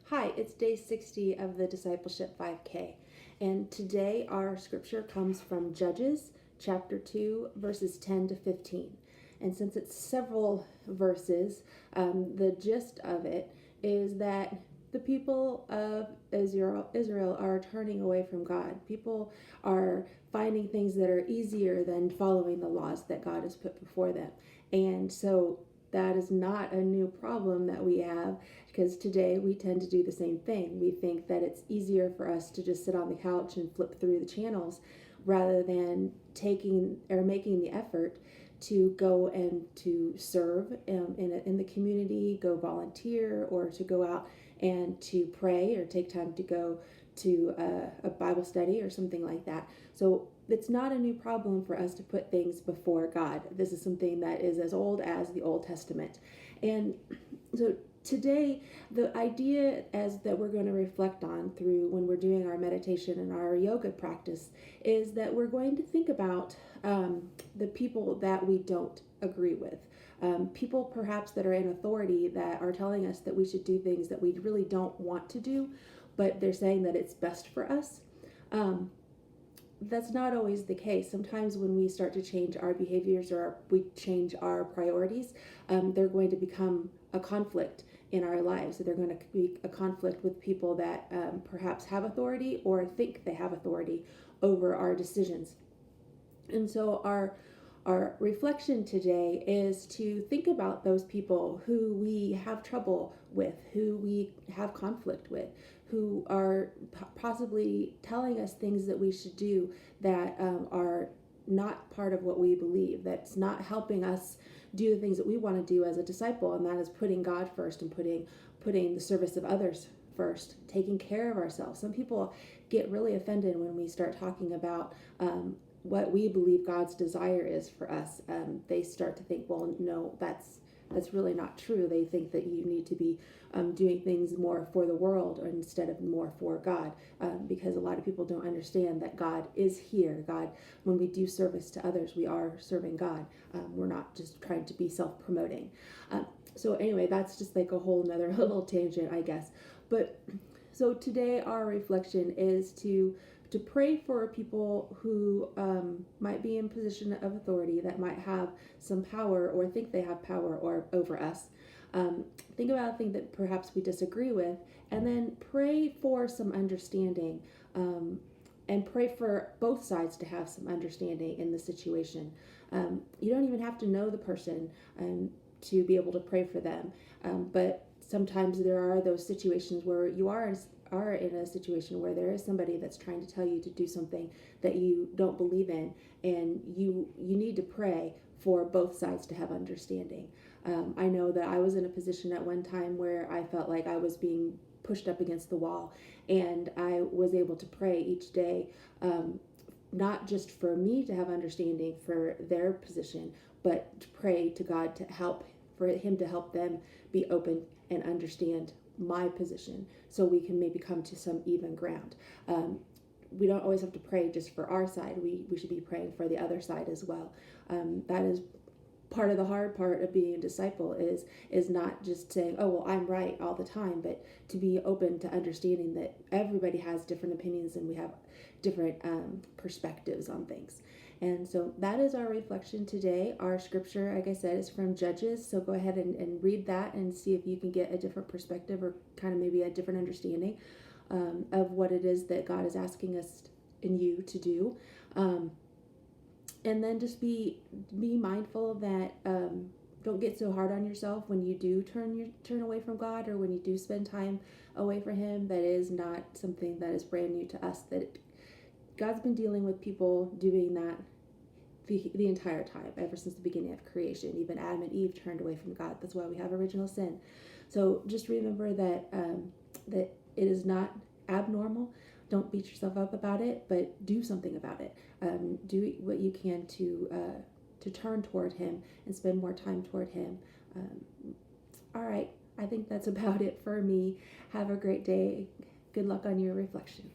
Hi, it's day 60 of the Discipleship 5K, and today our scripture comes from Judges chapter 2, verses 10 to 15. And since it's several verses, the gist of it is that the people of Israel are turning away from God. People are finding things that are easier than following the laws that God has put before them. And so that is not a new problem that we have, because today we tend to do the same thing. We think that it's easier for us to just sit on the couch and flip through the channels rather than taking or making the effort to go and to serve in the community, go volunteer, or to go out and to pray or take time to go to a Bible study or something like that. So it's not a new problem for us to put things before God. This is something that is as old as the Old Testament. And so today, the idea as that we're going to reflect on through when we're doing our meditation and our yoga practice is that we're going to think about the people that we don't agree with. People perhaps that are in authority that are telling us that we should do things that we really don't want to do, but they're saying that it's best for us. That's not always the case. Sometimes when we start to change our behaviors or we change our priorities, they're going to become a conflict in our lives. So they're going to be a conflict with people that perhaps have authority or think they have authority over our decisions. And so our reflection today is to think about those people who we have trouble with, who we have conflict with, who are possibly telling us things that we should do that are not part of what we believe, that's not helping us do the things that we want to do as a disciple, and that is putting God first and putting the service of others first, taking care of ourselves. Some people get really offended when we start talking about what we believe God's desire is for us. They start to think, well, no, that's really not true. They think that you need to be doing things more for the world instead of more for God, because a lot of people don't understand that God is here. God, when we do service to others, we are serving God. We're not just trying to be self-promoting. So anyway, that's just like a whole nother little tangent, I guess. But so today our reflection is to pray for people who might be in position of authority, that might have some power or think they have power or over us. Think about a thing that perhaps we disagree with, and then pray for some understanding, and pray for both sides to have some understanding in the situation. You don't even have to know the person to be able to pray for them, but sometimes there are those situations where you are in a situation where there is somebody that's trying to tell you to do something that you don't believe in, and you need to pray for both sides to have understanding. I know that I was in a position at one time where I felt like I was being pushed up against the wall, and I was able to pray each day, not just for me to have understanding for their position, but to pray to God to help, for him to help them be open and understand my position, so we can maybe come to some even ground. We don't always have to pray just for our side. We should be praying for the other side as well. That is part of the hard part of being a disciple, is not just saying, oh, well, I'm right all the time, but to be open to understanding that everybody has different opinions and we have different perspectives on things. And so that is our reflection today. Our scripture, like I said, is from Judges. So go ahead and read that and see if you can get a different perspective or kind of maybe a different understanding of what it is that God is asking us and you to do. And then just be mindful that don't get so hard on yourself when you do turn away from God, or when you do spend time away from him. That is not something that is brand new to us. That God's been dealing with people doing that the entire time, ever since the beginning of creation. Even Adam and Eve turned away from God. That's why we have original sin. So just remember that that it is not abnormal. Don't beat yourself up about it, but do something about it. Do what you can to turn toward him and spend more time toward him. All right, I think that's about it for me. Have a great day. Good luck on your reflection.